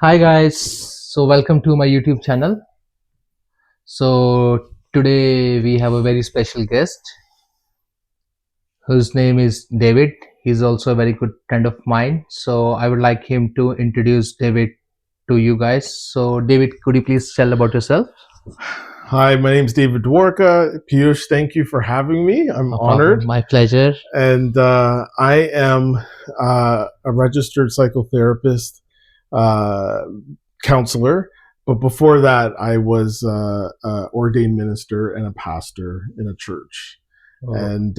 Hi guys, so welcome to my YouTube channel. So today we have a very special guest whose name is David. He's also a very good friend of mine. So I would like him to introduce David to you guys. So David, could you please tell about yourself? Hi, my name's David Dwarka. Piyush, thank you for having me. I'm No honored. problem. My pleasure. And I am a registered psychotherapist, uh, counselor. But before that, I was ordained minister and a pastor in a church. Oh, And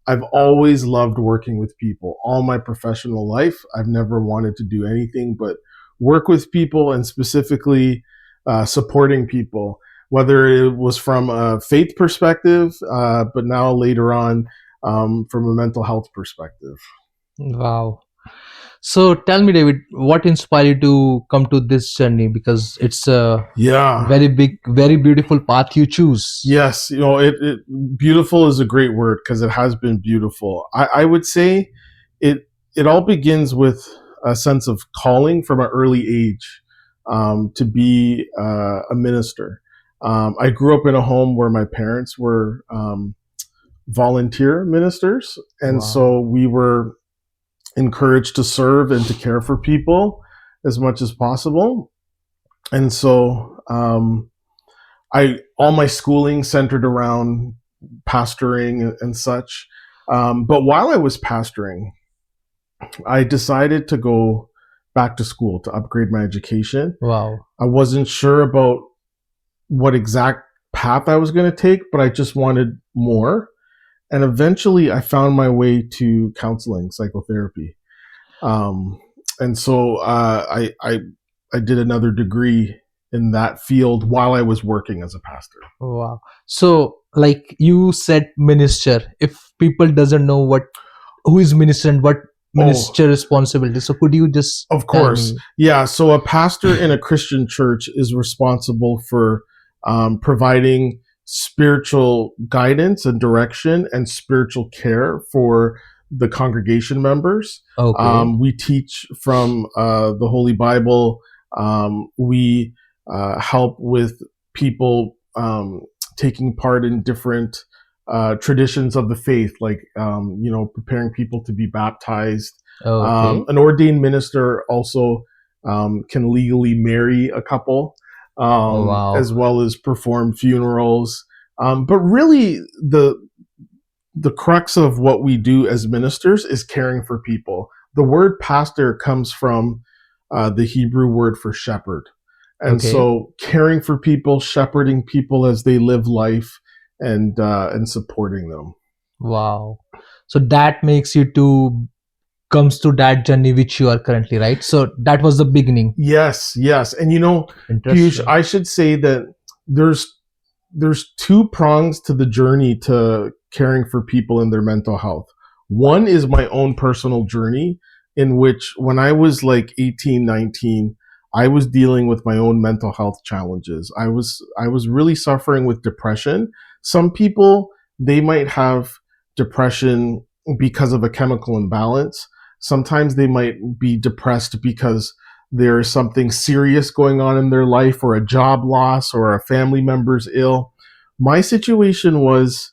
I've always loved working with people. All my professional life, I've never wanted to do anything but work with people and specifically supporting people, whether it was from a faith perspective, but now later on from a mental health perspective. wow. So tell me, David, what inspired you to come to this journey? Because it's a Yeah. very big, very beautiful path you choose. Yes, beautiful is a great word because it has been beautiful. I would say it all begins with a sense of calling from an early age to be a minister. I grew up in a home where my parents were volunteer ministers, and Wow. so we were encouraged to serve and to care for people as much as possible. And so all my schooling centered around pastoring and such. But while I was pastoring, I decided to go back to school to upgrade my education. Wow. I wasn't sure about what exact path I was going to take, but I just wanted more. And eventually I found my way to counseling, psychotherapy. And so I did another degree in that field while I was working as a pastor. Wow. So, like you said, minister. If people doesn't know who is minister and what minister responsibility, so could you just Of tell course. me? Yeah. So a pastor in a Christian church is responsible for providing spiritual guidance and direction and spiritual care for the congregation members. Okay. We teach from the Holy Bible. We help with people taking part in different traditions of the faith, like preparing people to be baptized. Okay. An ordained minister also can legally marry a couple, Wow. as well as perform funerals. But really, the crux of what we do as ministers is caring for people. The word pastor comes from the Hebrew word for shepherd. And Okay. so caring for people, shepherding people as they live life and supporting them. Wow. So that makes you to comes to that journey which you are currently, right? So that was the beginning. Yes. And Piyush, Interesting. I should say that there's two prongs to the journey to caring for people in their mental health. One is my own personal journey, in which when I was like 18, 19, I was dealing with my own mental health challenges. I was really suffering with depression. Some people, they might have depression because of a chemical imbalance. Sometimes they might be depressed because there is something serious going on in their life, or a job loss, or a family member's ill. My situation was,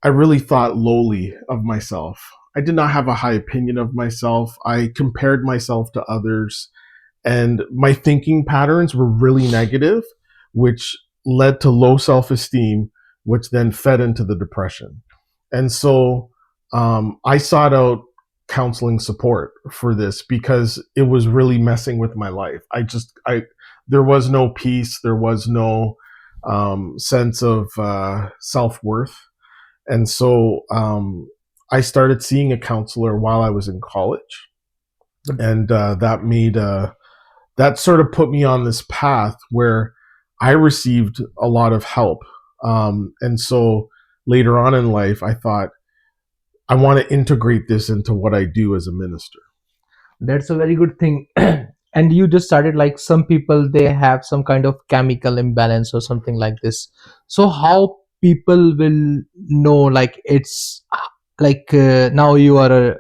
I really thought lowly of myself. I did not have a high opinion of myself. I compared myself to others, and my thinking patterns were really negative, which led to low self-esteem, which then fed into the depression. And so I sought out counseling support for this because it was really messing with my life. There was no peace. There was no sense of self-worth. And so I started seeing a counselor while I was in college. And that sort of put me on this path where I received a lot of help. And so later on in life, I thought, I want to integrate this into what I do as a minister. That's a very good thing. And you just started, like, some people, they have some kind of chemical imbalance or something like this. So how people will know, like, it's like now you are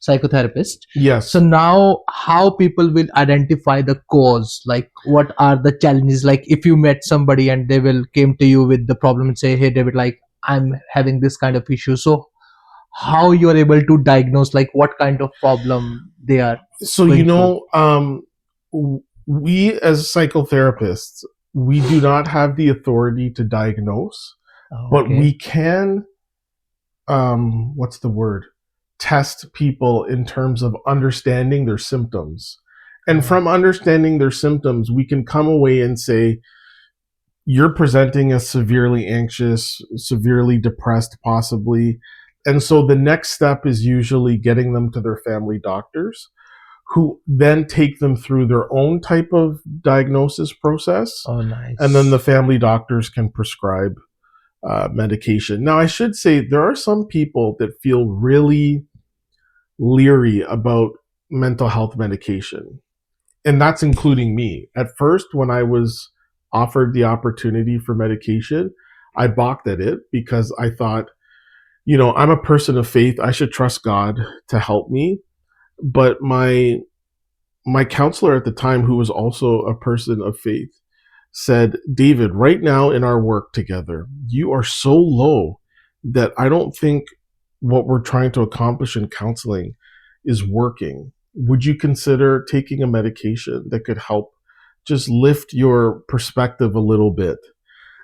psychotherapist. Yes. So now how people will identify the cause, like what are the challenges? Like if you met somebody and they will came to you with the problem and say, hey David, like I'm having this kind of issue. So how you are able to diagnose like what kind of problem they are So, going through? we as psychotherapists, we do not have the authority to diagnose, but Okay. we can, what's the word? Test people in terms of understanding their symptoms. And from understanding their symptoms, we can come away and say, you're presenting as severely anxious, severely depressed, possibly. And so the next step is usually getting them to their family doctors, who then take them through their own type of diagnosis process. Oh, nice. And then the family doctors can prescribe medication. Now, I should say there are some people that feel really leery about mental health medication. And that's including me. At first, when I was offered the opportunity for medication, I balked at it because I thought, I'm a person of faith. I should trust God to help me. But my counselor at the time, who was also a person of faith, said, David, right now in our work together, you are so low that I don't think what we're trying to accomplish in counseling is working. Would you consider taking a medication that could help just lift your perspective a little bit?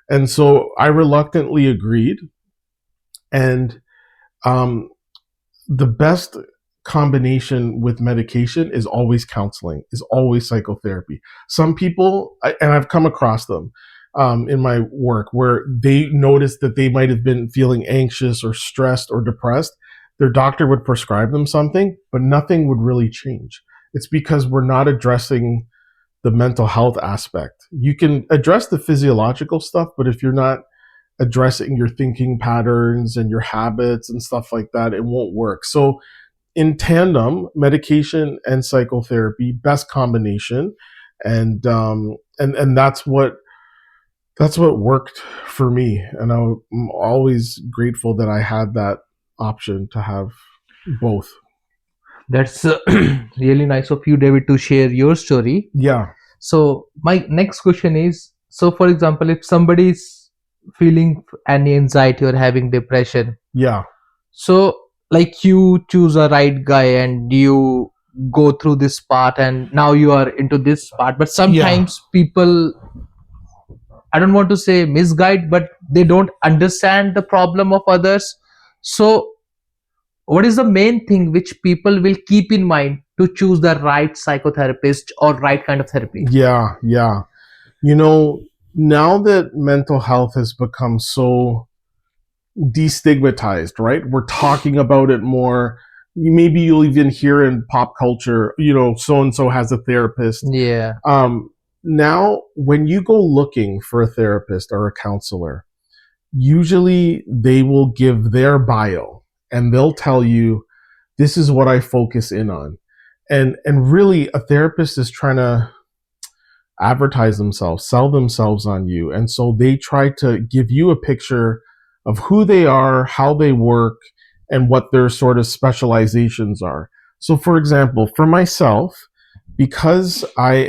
And so I reluctantly agreed. And the best combination with medication is always counseling, is always psychotherapy. Some people, and I've come across them in my work, where they noticed that they might have been feeling anxious or stressed or depressed. Their doctor would prescribe them something, but nothing would really change. It's because we're not addressing the mental health aspect. You can address the physiological stuff, but if you're not addressing your thinking patterns and your habits and stuff like that, it won't work. So in tandem, medication and psychotherapy, best combination. And that's what worked for me. And I'm always grateful that I had that option to have both. That's really nice of you, David, to share your story. Yeah. So my next question is, so for example, if somebody is feeling any anxiety or having depression, Yeah. so like you choose a right guy and you go through this part and now you are into this part, but sometimes people, I don't want to say misguide, but they don't understand the problem of others. So what is the main thing which people will keep in mind to choose the right psychotherapist or right kind of therapy? Yeah. Now that mental health has become so destigmatized, right? We're talking about it more. Maybe you'll even hear in pop culture, so and so has a therapist. Yeah. Now, when you go looking for a therapist or a counselor, usually they will give their bio and they'll tell you, this is what I focus in on. And really, a therapist is trying to advertise themselves, sell themselves on you. And so they try to give you a picture of who they are, how they work, and what their sort of specializations are. So for example, for myself, because I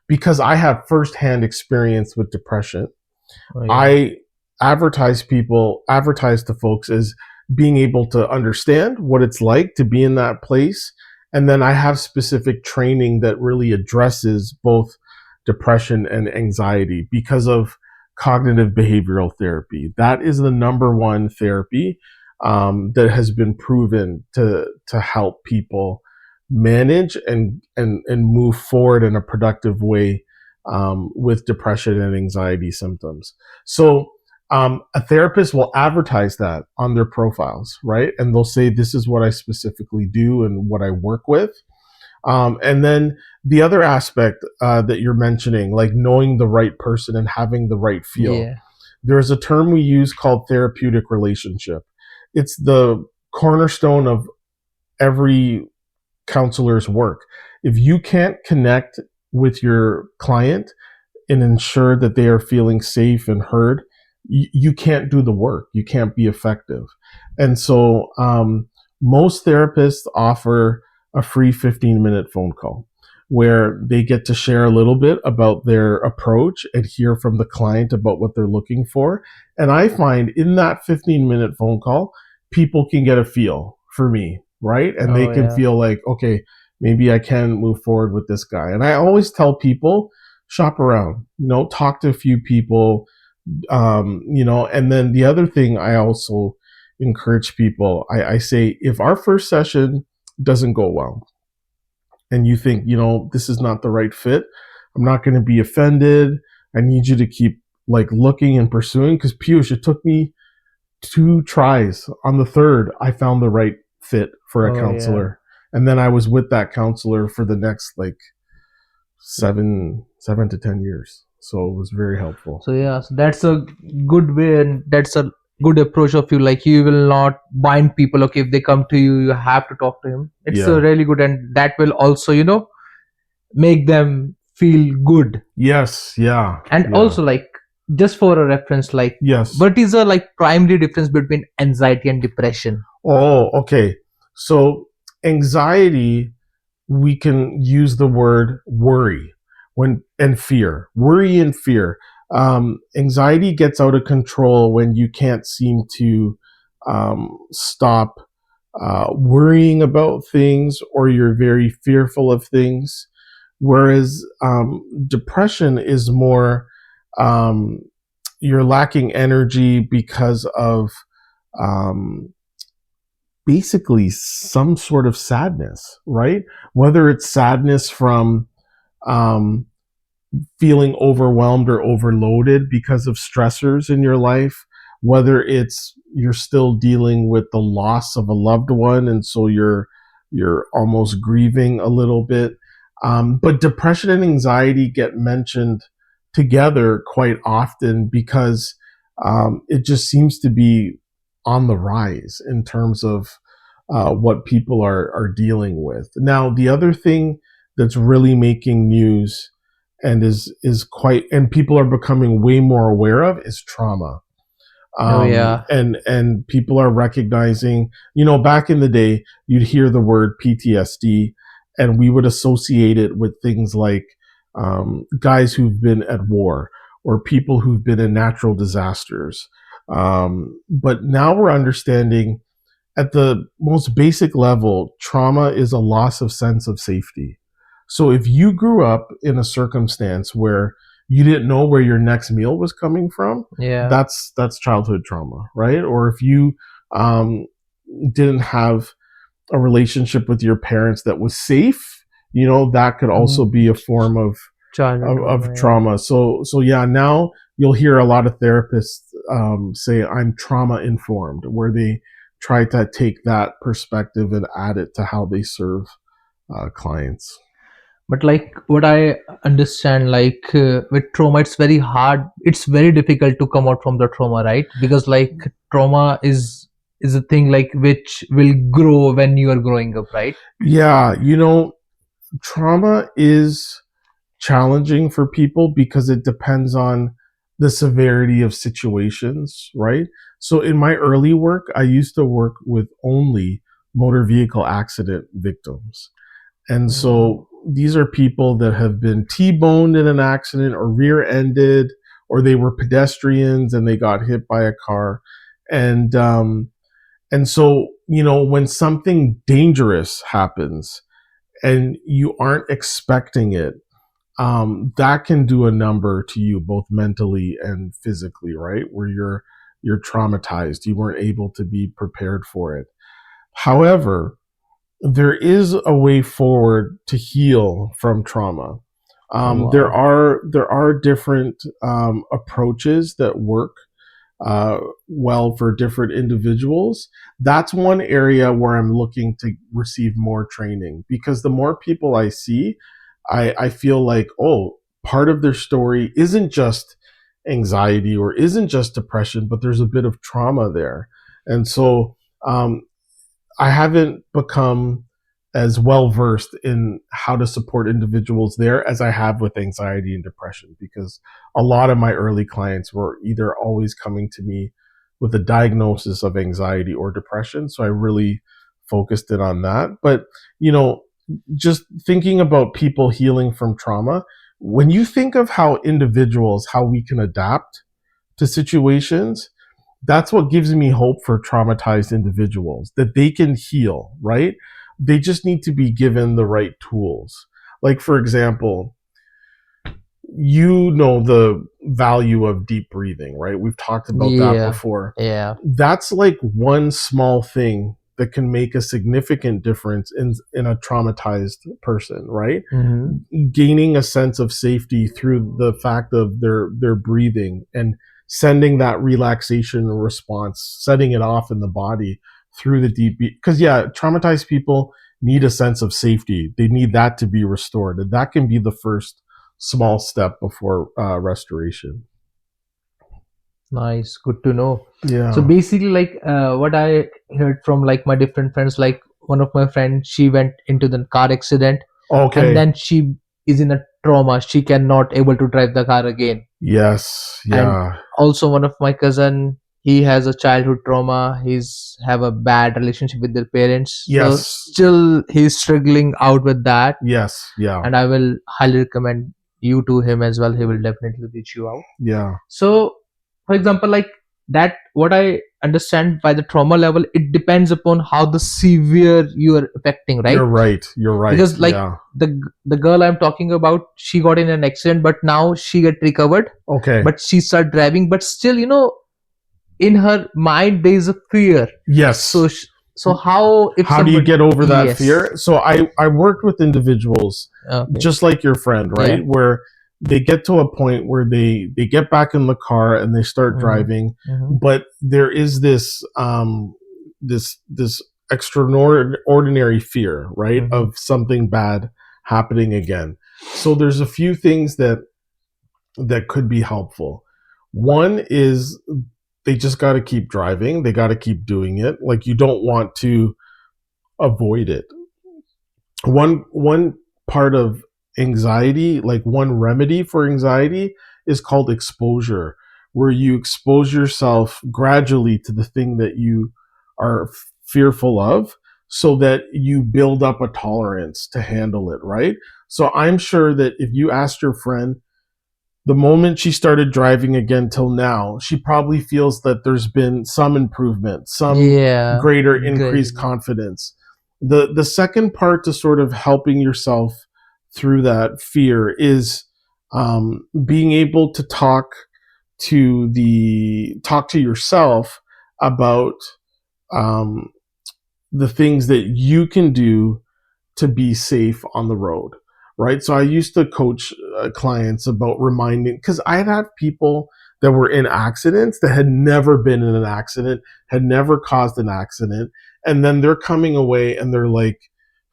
have firsthand experience with depression, I advertise to folks as being able to understand what it's like to be in that place. And then I have specific training that really addresses both depression and anxiety because of cognitive behavioral therapy. That is the number one therapy that has been proven to help people manage and move forward in a productive way with depression and anxiety symptoms. So a therapist will advertise that on their profiles, right? And they'll say, this is what I specifically do and what I work with. And then the other aspect that you're mentioning, like knowing the right person and having the right feel. Yeah. There's a term we use called therapeutic relationship. It's the cornerstone of every counselor's work. If you can't connect with your client and ensure that they are feeling safe and heard, you can't do the work. You can't be effective. And so most therapists offer a free 15-minute phone call where they get to share a little bit about their approach and hear from the client about what they're looking for. And I find in that 15-minute phone call, people can get a feel for me, right? And they can feel like, okay, maybe I can move forward with this guy. And I always tell people, shop around, talk to a few people, and then the other thing I also encourage people, I say, if our first session doesn't go well and you think, this is not the right fit, I'm not going to be offended. I need you to keep looking and pursuing, because Piyush, it took me 2 tries. On the third, I found the right fit for a counselor. And then I was with that counselor for the next 7 to 10 years. So it was very helpful. So that's a good way, and that's a good approach of you. You will not bind people. Okay, if they come to you, you have to talk to him. It's really good, and that will also, make them feel good. Yes, yeah. And also, just for a reference, yes, what is a primary difference between anxiety and depression? Oh, okay. So anxiety, we can use the word worry and fear. Worry and fear. Anxiety gets out of control when you can't seem to stop worrying about things, or you're very fearful of things. Whereas depression is more, you're lacking energy because of basically some sort of sadness, right? Whether it's sadness from feeling overwhelmed or overloaded because of stressors in your life, whether it's you're still dealing with the loss of a loved one, and so you're almost grieving a little bit. But depression and anxiety get mentioned together quite often because it just seems to be on the rise in terms of what people are dealing with. Now, the other thing that's really making news and is quite, and people are becoming way more aware of, is trauma. And people are recognizing, back in the day, you'd hear the word PTSD and we would associate it with things like guys who've been at war or people who've been in natural disasters. But now we're understanding at the most basic level, trauma is a loss of sense of safety. So if you grew up in a circumstance where you didn't know where your next meal was coming from, that's childhood trauma, right? Or if you didn't have a relationship with your parents that was safe, that could also be a form of trauma. So now you'll hear a lot of therapists say, I'm trauma informed, where they try to take that perspective and add it to how they serve clients. But what I understand, with trauma, it's very hard. It's very difficult to come out from the trauma, right? Because trauma is a thing which will grow when you are growing up, right? Yeah, trauma is challenging for people because it depends on the severity of situations, right? So in my early work, I used to work with only motor vehicle accident victims. And so these are people that have been T-boned in an accident or rear-ended, or they were pedestrians and they got hit by a car. And so, when something dangerous happens and you aren't expecting it, that can do a number to you, both mentally and physically, right? Where you're traumatized. You weren't able to be prepared for it. However, there is a way forward to heal from trauma. There are different approaches that work well for different individuals. That's one area where I'm looking to receive more training, because the more people I see, I feel like, part of their story isn't just anxiety or isn't just depression, but there's a bit of trauma there. And so I haven't become as well versed in how to support individuals there as I have with anxiety and depression, because a lot of my early clients were either always coming to me with a diagnosis of anxiety or depression. So I really focused in on that. But, just thinking about people healing from trauma, when you think of how individuals, how we can adapt to situations, that's what gives me hope for traumatized individuals, that they can heal, right? They just need to be given the right tools. Like, for example, the value of deep breathing, right? We've talked about that before. Yeah. That's like one small thing that can make a significant difference in a traumatized person, right? Mm-hmm. Gaining a sense of safety through the fact of their breathing and sending that relaxation response, setting it off in the body through the deep, because traumatized people need a sense of safety. They need that to be restored, and that can be the first small step before restoration. Nice, good to know. Yeah. So basically, like what I heard from like my different friends, like one of my friends, she went into the car accident, Okay. and then she is in a trauma. She cannot able to drive the car again. Yes. Yeah. And also one of my cousin, he has a childhood trauma. He's have a bad relationship with their parents. Yes. So still he's struggling out with that. Yes. Yeah. And I will highly recommend you to him as well. He will definitely reach you out. Yeah. So for example, like that, what I understand by the trauma level, it depends upon how the severe you are affecting, right? You're right. Because like the girl I'm talking about, she got in an accident, but now she get recovered. Okay. But she started driving, but still, in her mind there is a fear. Yes. So how do you get over that fear? So I worked with individuals just like your friend, right? Where they get to a point where they get back in the car and they start driving, but there is this this extraordinary fear, right, of something bad happening again. So there's a few things that could be helpful. One is they just got to keep driving. They got to keep doing it. Like, you don't want to avoid it. One part of anxiety, like one remedy for anxiety, is called exposure, where you expose yourself gradually to the thing that you are fearful of, so that you build up a tolerance to handle it, right? So I'm sure that if you asked your friend, the moment she started driving again till now, she probably feels that there's been some improvement, some greater increased confidence. The second part to sort of helping yourself through that fear is being able to talk to yourself about the things that you can do to be safe on the road, right? So I used to coach clients about reminding, because I had people that were in accidents that had never been in an accident, had never caused an accident, and then they're coming away and they're like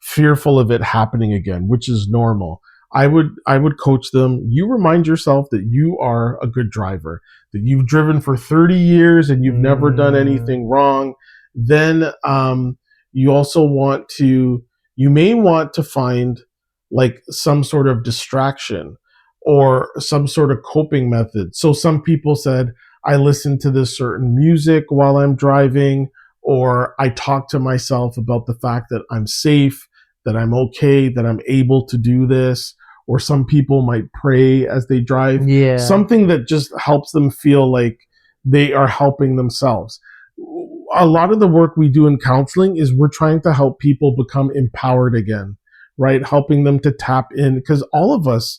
fearful of it happening again, which is normal. I would coach them. You remind yourself that you are a good driver, that you've driven for 30 years and you've never done anything wrong. Then you may want to find like some sort of distraction or some sort of coping method. So some people said, I listen to this certain music while I'm driving, or I talk to myself about the fact that I'm safe, that I'm okay, that I'm able to do this. Or some people might pray as they drive. Something that just helps them feel like they are helping themselves. A lot of the work we do in counseling is we're trying to help people become empowered again, right? Helping them to tap in, because all of us,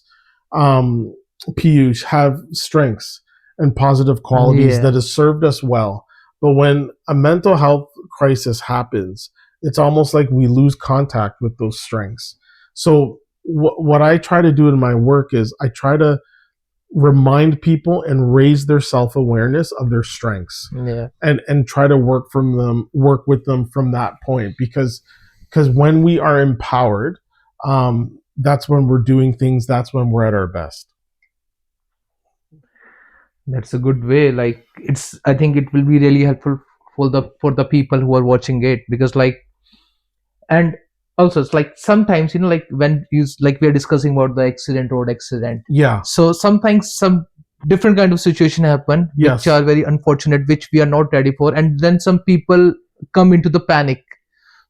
Piyush, have strengths and positive qualities that has served us well. But when a mental health crisis happens, it's almost like we lose contact with those strengths. So what I try to do in my work is I try to remind people and raise their self-awareness of their strengths, and try to work with them from that point, because when we are empowered, that's when we're doing things, that's when we're at our best. That's a good way. Like, I think it will be really helpful for the people who are watching it, because like, and also it's like sometimes, like when we are discussing about the road accident. So sometimes some different kind of situation happen, which are very unfortunate, which we are not ready for, and then some people come into the panic.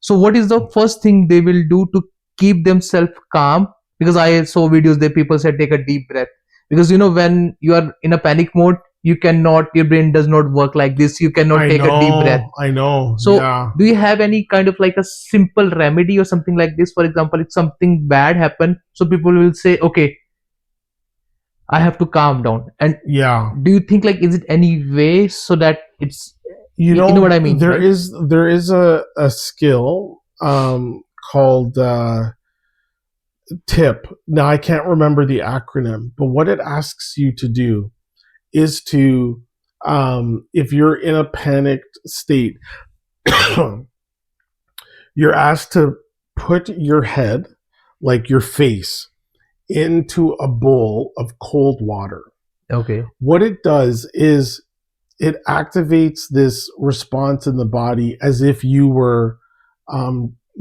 So what is the first thing they will do to keep themselves calm? Because I saw videos that people said take a deep breath, because when you are in a panic mode, your brain does not work like this, you cannot take a deep breath. I know. So Yeah. do you have any kind of like a simple remedy or something like this? For example, if something bad happened, so people will say, okay, I have to calm down. And Yeah. do you think like, is it any way so that it's, you know what I mean, there right? is a skill called TIP. Now I can't remember the acronym, but what it asks you to do is to if you're in a panicked state, you're asked to put your head, like your face, into a bowl of cold water. Okay. What it does is it activates this response in the body as if you were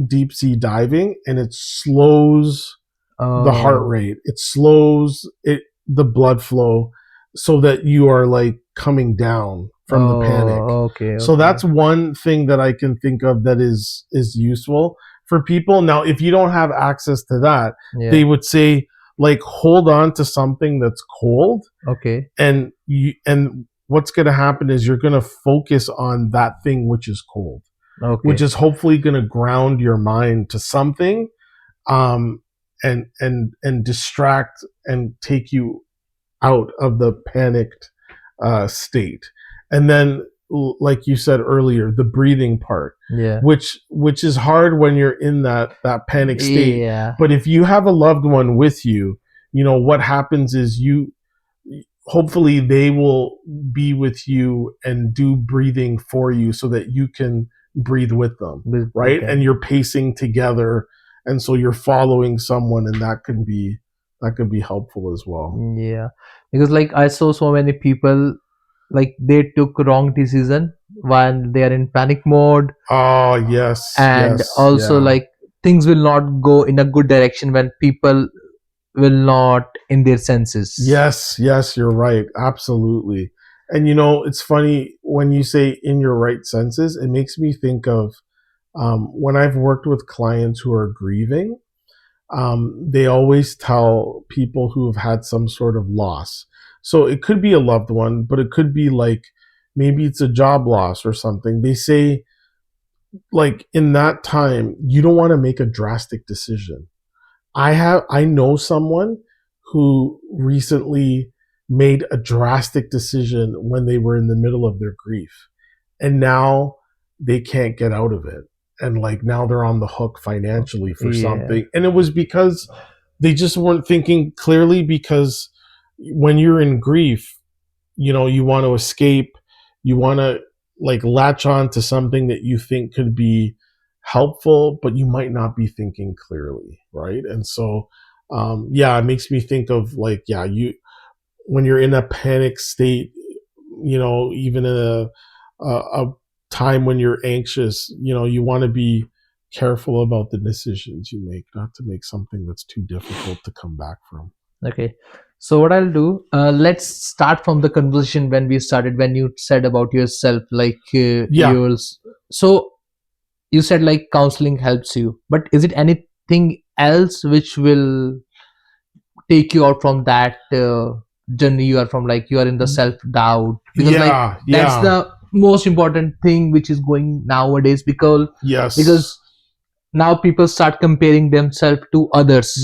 deep sea diving, and it slows the heart rate. It slows the blood flow so that you are like coming down from the panic. Okay. So that's one thing that I can think of that is useful for people. Now, if you don't have access to that, they would say like hold on to something that's cold. Okay. And what's going to happen is you're going to focus on that thing which is cold. Okay. Which is hopefully going to ground your mind to something and distract and take you out of the panicked state. And then, like you said earlier, the breathing part, which is hard when you're in that panic state. Yeah. But if you have a loved one with you, what happens is hopefully they will be with you and do breathing for you so that you can breathe with them, right? Okay. And you're pacing together, and so you're following someone, and that could be helpful as well. Yeah, because like I saw so many people, like they took wrong decision while they are in panic mode. Oh yes. And also like things will not go in a good direction when people will not in their senses. Yes, you're right. Absolutely. And it's funny when you say in your right senses, it makes me think of when I've worked with clients who are grieving, they always tell people who have had some sort of loss. So it could be a loved one, but it could be like maybe it's a job loss or something. They say, like, in that time, you don't want to make a drastic decision. I know someone who recently made a drastic decision when they were in the middle of their grief, and now they can't get out of it. And like now they're on the hook financially for something. And it was because they just weren't thinking clearly, because when you're in grief, you want to escape, you want to like latch on to something that you think could be helpful, but you might not be thinking clearly, right? And so it makes me think of like when you're in a panic state, even in a time when you're anxious, you want to be careful about the decisions you make, not to make something that's too difficult to come back from. Okay, so what I'll do, let's start from the conversation when we started, when you said about yourself, like so you said like counseling helps you, but is it anything else which will take you out from that journey you are from, like you are in the self-doubt? Because that's the most important thing which is going nowadays, because now people start comparing themselves to others,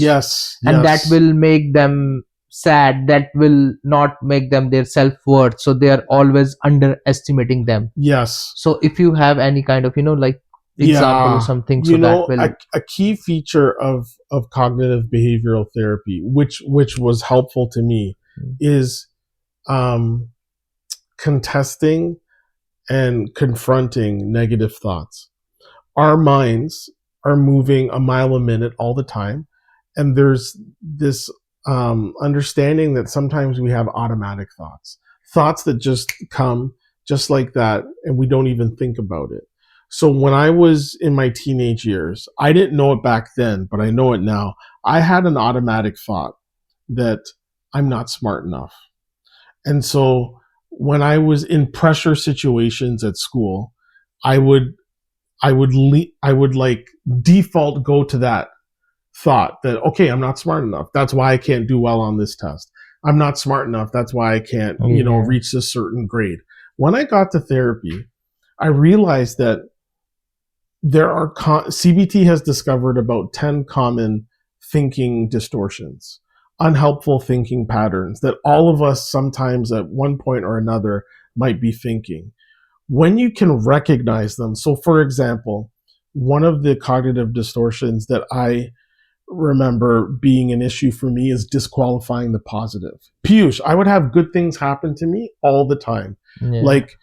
and that will make them sad, that will not make them their self-worth, so they are always underestimating them. So if you have any kind of like example or something, so that will a key feature of cognitive behavioral therapy, which was helpful to me, is contesting and confronting negative thoughts. Our minds are moving a mile a minute all the time, and there's this understanding that sometimes we have automatic thoughts that just come just like that, and we don't even think about it. So when I was in my teenage years, I didn't know it back then, but I know it now. I had an automatic thought that I'm not smart enough. And so when I was in pressure situations at school, I would I would like default go to that thought that, okay, I'm not smart enough. That's why I can't do well on this test. I'm not smart enough. That's why I can't, reach a certain grade. When I got to therapy, I realized that CBT has discovered about 10 common thinking distortions, unhelpful thinking patterns that all of us sometimes at one point or another might be thinking. When you can recognize them, so for example, one of the cognitive distortions that I remember being an issue for me is disqualifying the positive. Piyush, I would have good things happen to me all the time. Yeah. Like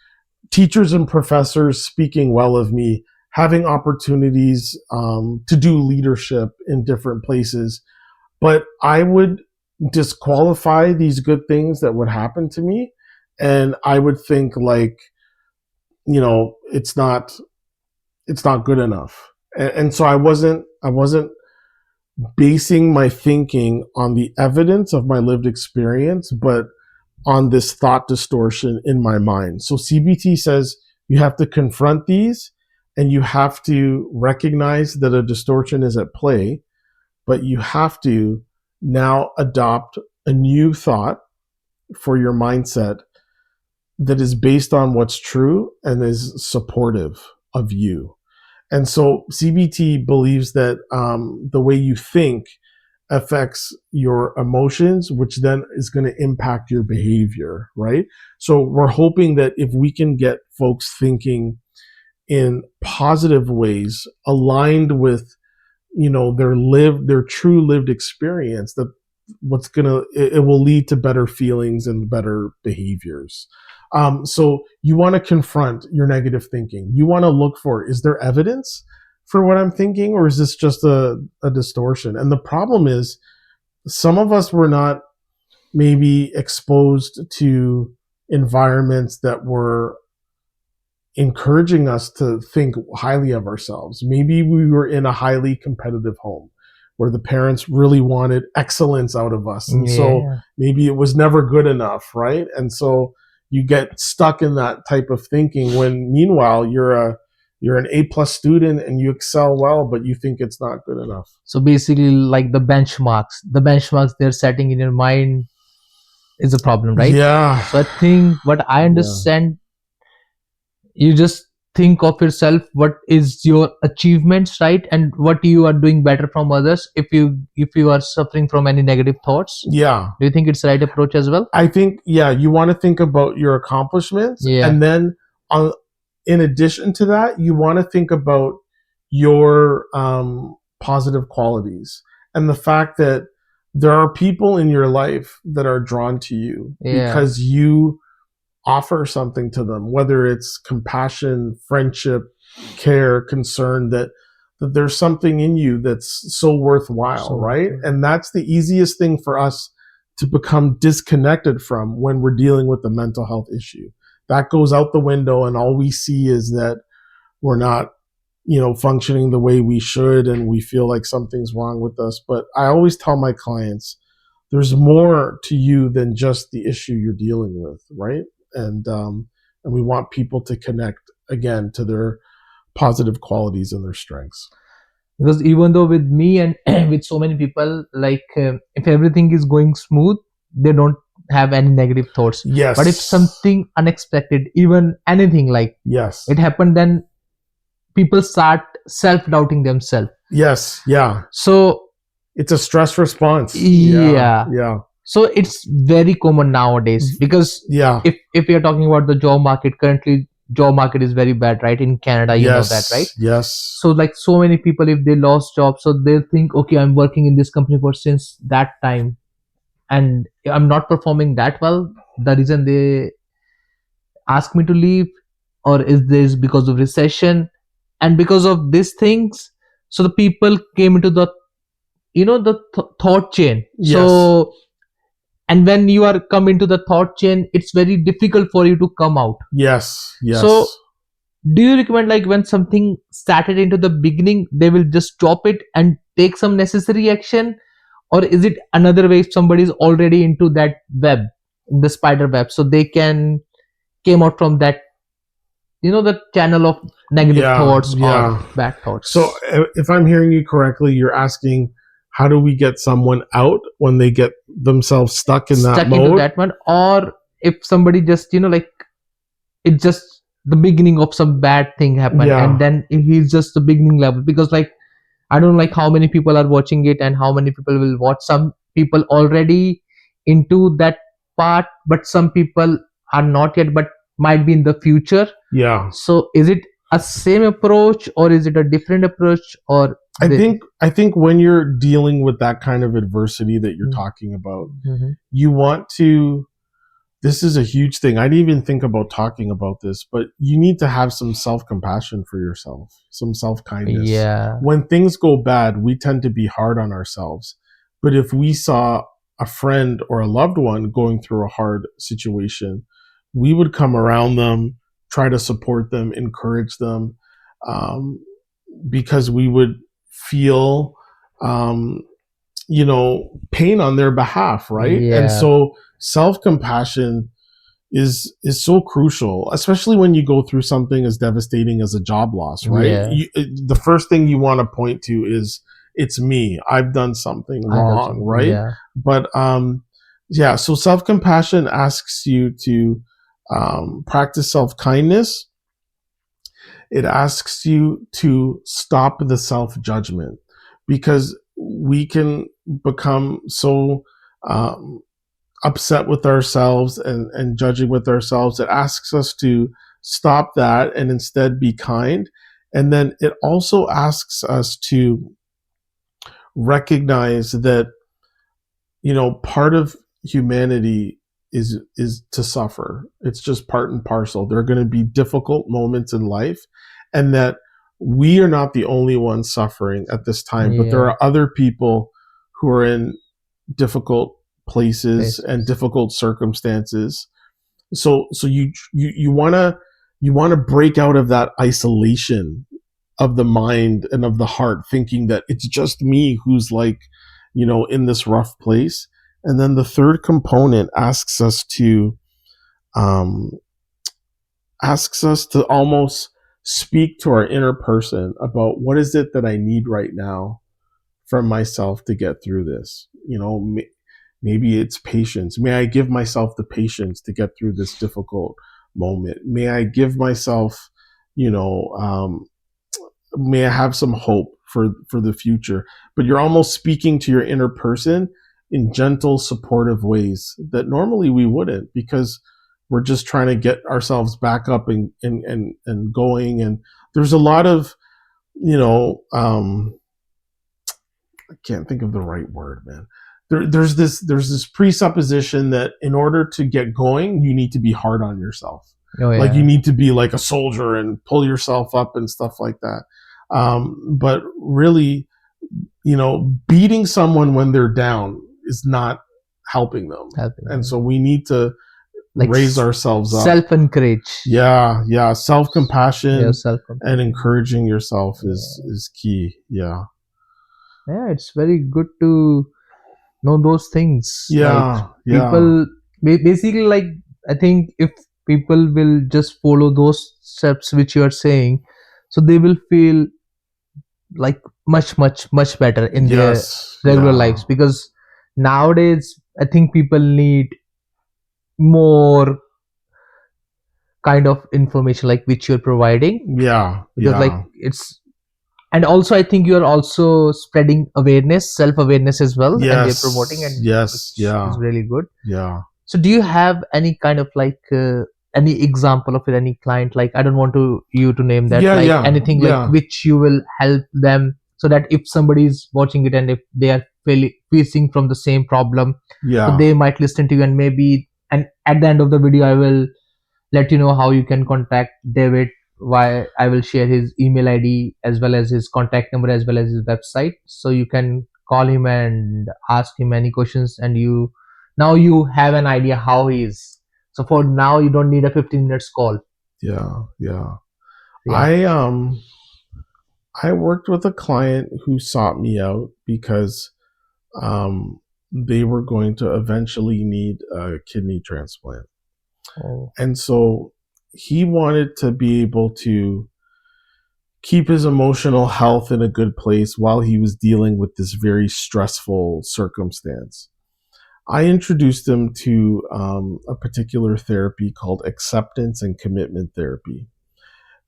teachers and professors speaking well of me, having opportunities to do leadership in different places. But I would disqualify these good things that would happen to me. And I would think like, it's not good enough. And so I wasn't basing my thinking on the evidence of my lived experience, but on this thought distortion in my mind. So CBT says you have to confront these and you have to recognize that a distortion is at play, but you have to now adopt a new thought for your mindset that is based on what's true and is supportive of you. And so CBT believes that the way you think affects your emotions, which then is going to impact your behavior, right? So we're hoping that if we can get folks thinking in positive ways, aligned with, their true lived experience, that it will lead to better feelings and better behaviors. So you want to confront your negative thinking. You want to look for, is there evidence for what I'm thinking, or is this just a distortion? And the problem is some of us were not maybe exposed to environments that were encouraging us to think highly of ourselves. Maybe we were in a highly competitive home where the parents really wanted excellence out of us. And so maybe it was never good enough, right? And so you get stuck in that type of thinking when meanwhile you're an A+ student and you excel well, but you think it's not good enough. So basically like the benchmarks they're setting in your mind is a problem, right? Yeah. So I think what I understand, you just think of yourself, what is your achievements, right? And what you are doing better from others. If you are suffering from any negative thoughts, do you think it's the right approach as well? I think you want to think about your accomplishments, and then in addition to that, you want to think about your positive qualities and the fact that there are people in your life that are drawn to you because you offer something to them, whether it's compassion, friendship, care, concern, that there's something in you that's so worthwhile, right? And that's the easiest thing for us to become disconnected from when we're dealing with a mental health issue. That goes out the window, and all we see is that we're not, functioning the way we should, and we feel like something's wrong with us. But I always tell my clients, there's more to you than just the issue you're dealing with, right? And we want people to connect again to their positive qualities and their strengths. Because even though with me and with so many people, like if everything is going smooth, they don't have any negative thoughts. Yes. But if something unexpected, even anything like it happened, then people start self-doubting themselves. Yes. Yeah. So it's a stress response. Yeah. So it's very common nowadays, because if we are talking about the job market, currently job market is very bad, right? In Canada, you know that, right? Yes. So like so many people, if they lost jobs, so they'll think, okay, I'm working in this company for since that time and I'm not performing that well. The reason they ask me to leave, or is this because of recession? And because of these things, so the people came into the thought chain. So and when you are come into the thought chain, it's very difficult for you to come out. Yes. So do you recommend, like, when something started into the beginning, they will just stop it and take some necessary action? Or is it another way, if somebody is already into that web, the spider web, so they can came out from that the channel of negative thoughts or bad thoughts. So if I'm hearing you correctly, you're asking, how do we get someone out when they get themselves stuck in that mode? Into that one, or if somebody just like it's just the beginning of some bad thing happen, and then he's just the beginning level, because like I don't like how many people are watching it and how many people will watch. Some people already into that part, but some people are not yet, but might be in the future. So is it a same approach, or is it a different approach? Or I think when you're dealing with that kind of adversity that you're talking about, you want to, this is a huge thing. I didn't even think about talking about this, but you need to have some self-compassion for yourself, some self-kindness. When things go bad, we tend to be hard on ourselves. But if we saw a friend or a loved one going through a hard situation, we would come around them, try to support them, encourage them, because we would feel, pain on their behalf, right? And so self-compassion is so crucial, especially when you go through something as devastating as a job loss, right? The first thing you want to point to is, it's me. I've done something wrong, right? But so self-compassion asks you to practice self-kindness. It asks you to stop the self-judgment, because we can become so upset with ourselves and judging with ourselves. It asks us to stop that and instead be kind. And then it also asks us to recognize that, part of humanity is to suffer. It's just part and parcel. There are going to be difficult moments in life, and that we are not the only ones suffering at this time, but there are other people who are in difficult places and difficult circumstances. So you want to break out of that isolation of the mind and of the heart, thinking that it's just me who's like, in this rough place. And then the third component asks us to almost speak to our inner person about, what is it that I need right now from myself to get through this? Maybe it's patience. May I give myself the patience to get through this difficult moment? May I give myself, may I have some hope for the future? But you're almost speaking to your inner person in gentle, supportive ways that normally we wouldn't, because we're just trying to get ourselves back up and going. And there's a lot of, I can't think of the right word, man. There's this presupposition that in order to get going, you need to be hard on yourself. Like you need to be like a soldier and pull yourself up and stuff like that. But really, beating someone when they're down is not helping them. And so we need to raise ourselves up. Self-encourage. Self-compassion and encouraging yourself is key. It's very good to know those things. People basically, like, I think if people will just follow those steps which you are saying, so they will feel like much better in their regular lives, because nowadays I think people need more kind of information like which you're providing, because like it's, and also I think you're also spreading awareness, self-awareness as well, and you're promoting, and is really good. So do you have any kind of like any example of it, any client, like I don't want you to name that, anything like which you will help them, so that if somebody is watching it and if they are facing from the same problem, so they might listen to you, and maybe, and at the end of the video I will let you know how you can contact David. Why I will share his email ID as well as his contact number as well as his website, so you can call him and ask him any questions, and you have an idea how he is. So for now, you don't need a 15 minutes call. I worked with a client who sought me out because they were going to eventually need a kidney transplant. And so he wanted to be able to keep his emotional health in a good place while he was dealing with this very stressful circumstance. I introduced him to a particular therapy called acceptance and commitment therapy.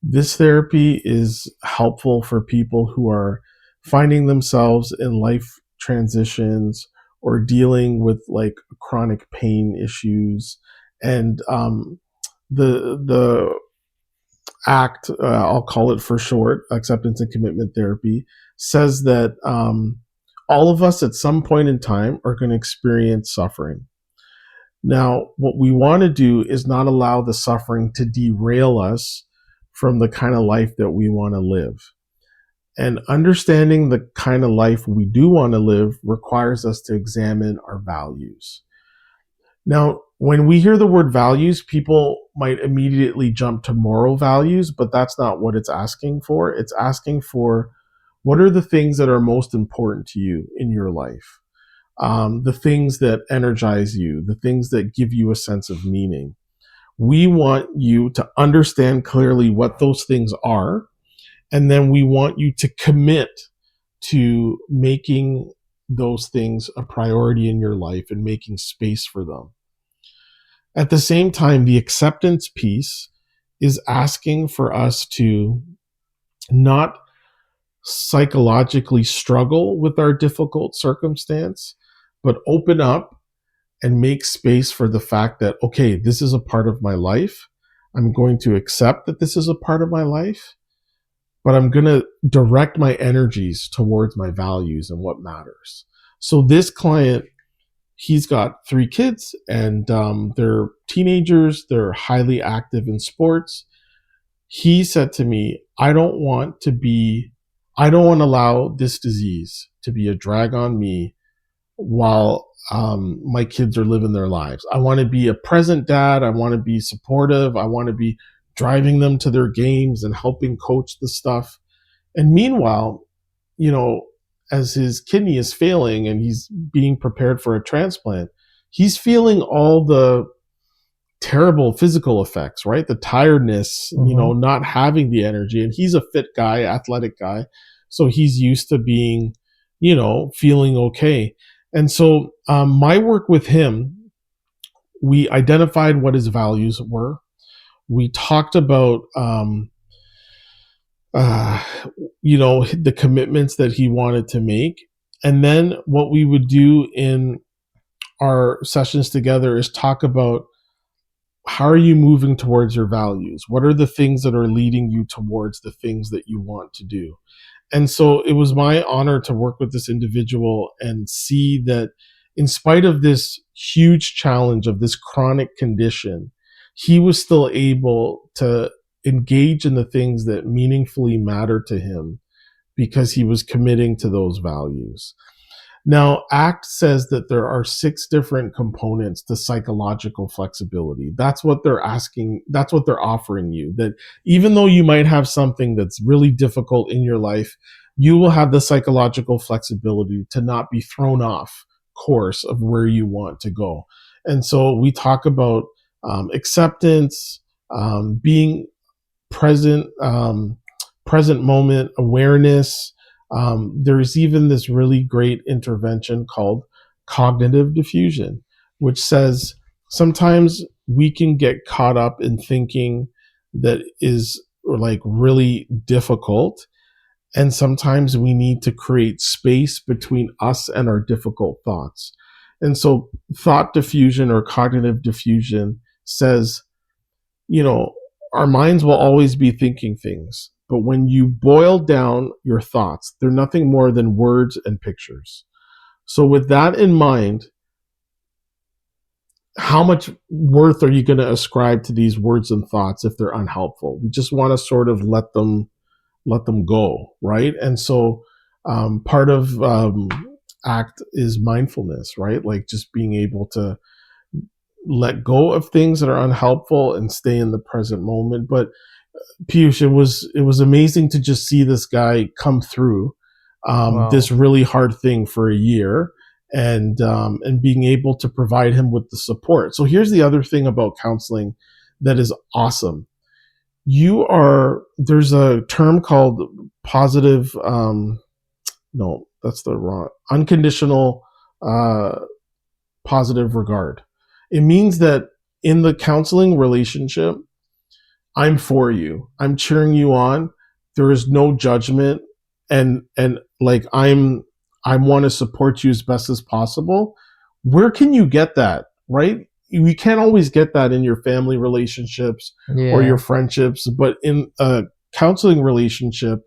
This therapy is helpful for people who are finding themselves in life transitions or dealing with like chronic pain issues. And the ACT, I'll call it for short, acceptance and commitment therapy, says that all of us at some point in time are going to experience suffering. Now, what we want to do is not allow the suffering to derail us from the kind of life that we want to live. And understanding the kind of life we do want to live requires us to examine our values. Now, when we hear the word values, people might immediately jump to moral values, but that's not what it's asking for. It's asking for what are the things that are most important to you in your life? The things that energize you, the things that give you a sense of meaning. We want you to understand clearly what those things are, and then we want you to commit to making those things a priority in your life and making space for them. At the same time, the acceptance piece is asking for us to not psychologically struggle with our difficult circumstance, but open up and make space for the fact that, okay, this is a part of my life. I'm going to accept that this is a part of my life, but I'm going to direct my energies towards my values and what matters. So this client, he's got 3 kids and they're teenagers. They're highly active in sports. He said to me, I don't want to allow this disease to be a drag on me while my kids are living their lives. I want to be a present dad. I want to be supportive. I want to be driving them to their games and helping coach the stuff. And meanwhile, as his kidney is failing and he's being prepared for a transplant, he's feeling all the terrible physical effects, right? The tiredness, not having the energy. And he's a fit guy, athletic guy. So he's used to being, feeling okay. And so my work with him, we identified what his values were. We talked about, the commitments that he wanted to make. And then what we would do in our sessions together is talk about how are you moving towards your values? What are the things that are leading you towards the things that you want to do? And so it was my honor to work with this individual and see that in spite of this huge challenge of this chronic condition, he was still able to engage in the things that meaningfully matter to him because he was committing to those values. Now, ACT says that there are 6 different components to psychological flexibility. That's what they're asking. That's what they're offering you. That even though you might have something that's really difficult in your life, you will have the psychological flexibility to not be thrown off course of where you want to go. And so we talk about acceptance, being present, present moment awareness. There's even this really great intervention called cognitive diffusion, which says sometimes we can get caught up in thinking that is like really difficult. And sometimes we need to create space between us and our difficult thoughts. And so thought diffusion or cognitive diffusion says, our minds will always be thinking things. But when you boil down your thoughts, they're nothing more than words and pictures. So with that in mind, how much worth are you going to ascribe to these words and thoughts if they're unhelpful? We just want to sort of let them go, right? And so part of ACT is mindfulness, right? Like just being able to let go of things that are unhelpful and stay in the present moment. But Piyush, it was amazing to just see this guy come through this really hard thing for a year and being able to provide him with the support. So here's the other thing about counseling that is awesome. there's a term called positive, no, that's the wrong, unconditional, uh, positive regard. It means that in the counseling relationship, I'm for you. I'm cheering you on. There is no judgment, and like I want to support you as best as possible. Where can you get that, right? You can't always get that in your family relationships or your Yeah. friendships, but in a counseling relationship,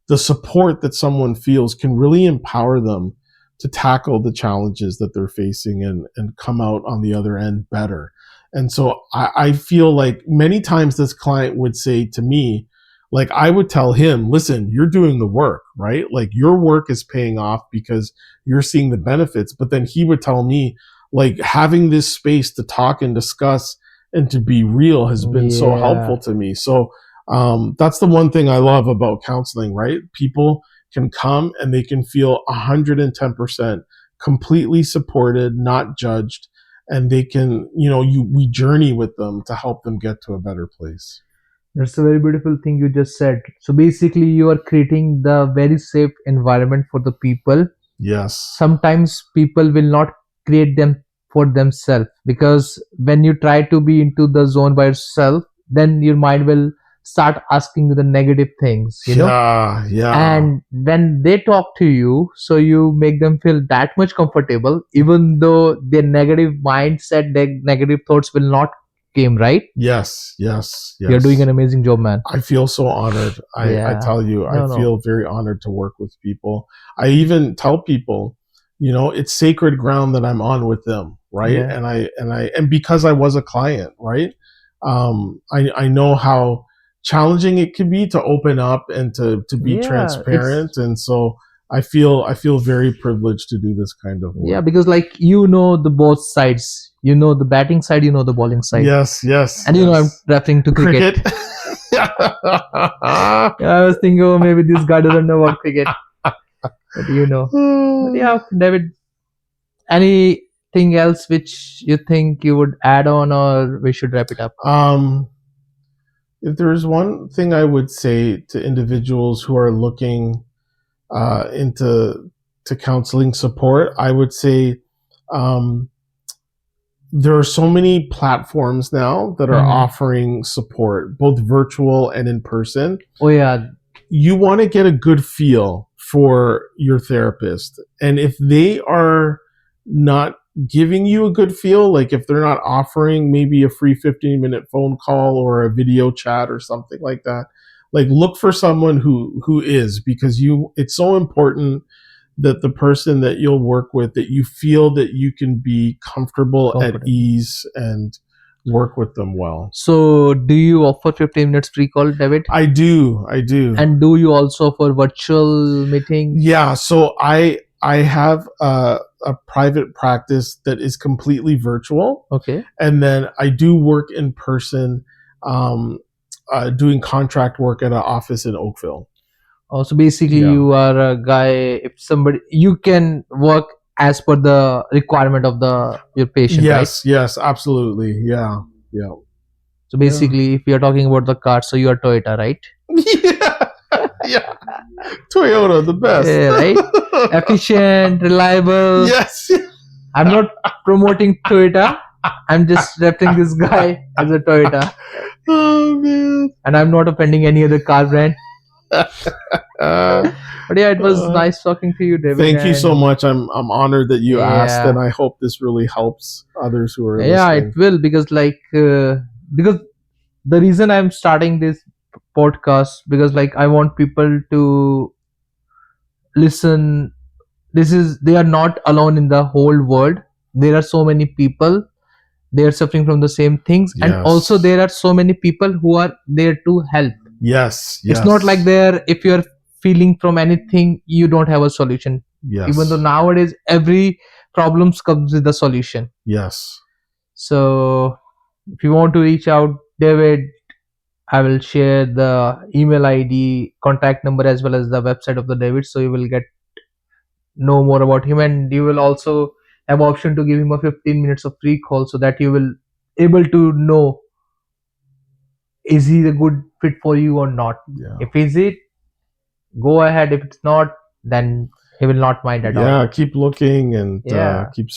the support that someone feels can really empower them to tackle the challenges that they're facing and come out on the other end better. And so I feel like many times this client would say to me, like I would tell him, listen, you're doing the work, right? Like your work is paying off because you're seeing the benefits. But then he would tell me, like having this space to talk and discuss and to be real has been so Yeah. helpful to me. So that's the one thing I love about counseling, right? People can come and they can feel 110% completely supported, not judged, and they can, we journey with them to help them get to a better place. That's a very beautiful thing you just said. So basically, you are creating the very safe environment for the people. Yes. Sometimes people will not create them for themselves, because when you try to be into the zone by yourself, then your mind will start asking you the negative things, Yeah, yeah. and when they talk to you, so you make them feel that much comfortable, even though their negative mindset, their negative thoughts will not came, right? Yes, yes, You're doing yes. an amazing job, man. I feel so honored. I Yeah. tell you, I No, no. feel very honored to work with people. I even tell people, it's sacred ground that I'm on with them, right? Yeah. And because I was a client, right? I know how challenging it can be to open up and to be Yeah, transparent, it's and so I feel very privileged to do this kind of yeah, work. because like the both sides. You know the batting side, you know the bowling side. Yes, yes, And I'm yes. referring to cricket. Yeah. Yeah, I was thinking, oh, maybe this guy doesn't know about cricket, but you know. But yeah, David, anything else which you think you would add on, or we should wrap it up? If there's one thing I would say to individuals who are looking into counseling support, I would say um, there are so many platforms now that are offering support, both virtual and in person. Oh yeah, You want to get a good feel for your therapist, and if they are not giving you a good feel, like if they're not offering maybe a free 15-minute phone call or a video chat or something like that, like look for someone who is, because it's so important that the person that you'll work with, that you feel that you can be comfortable at ease and work with them well. So do you offer 15 minutes free call, David? I do. And do you also offer virtual meeting? Yeah, so I have a private practice that is completely virtual. Okay. And then I do work in person, doing contract work at an office in Oakville. Oh, so basically Yeah. you are a guy, if somebody, you can work as per the requirement of your patient, right? Yes, absolutely. Yeah. So basically, if you're talking about the car, so you are Toyota, right? Yeah. Toyota, the best. Yeah, right? Efficient, reliable. Yes. I'm not promoting Toyota. I'm just repping this guy as a Toyota. Oh man. And I'm not offending any other car brand. But yeah, it was nice talking to you, David. Thank you so much. I'm honored that you asked, Yeah. and I hope this really helps others who are Yeah, listening. it will, because because the reason I'm starting this podcast, because like I want people to listen. They are not alone in the whole world. There are so many people, they are suffering from the same things, and Yes. also there are so many people who are there to help. Yes. It's not like if you're feeling from anything, you don't have a solution. Yes. Even though nowadays every problems comes with a solution. Yes. So if you want to reach out, David, I will share the email ID, contact number, as well as the website of the David, so you will know more about him, and you will also have option to give him a 15 minutes of free call, so that you will able to know is he a good fit for you or not? If is it, go ahead. If it's not, then he will not mind at all. Keep looking and Yeah. keep